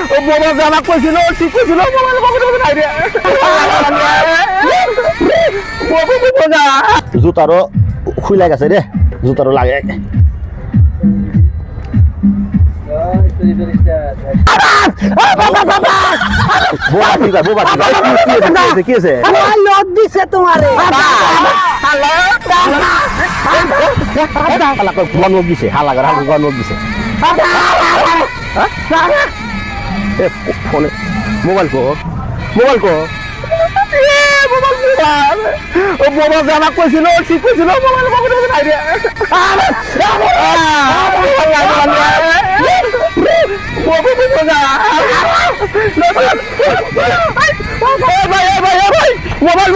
ও বাবা জানা কইছিল ঠিক কইছিল মোবাইল পকেটে নাই রে বাবা জুতারও খুলে গেছে রে জুতারও লাগে কি আছে লোক দিছে তোমারে লোক দিছে হালাগার লোক দিছে ফোনে মোবাইল কো ও বাবা জানা কইছিল ঠিক কইছিল মোবাইল পকেটে নাই রে মোবাইল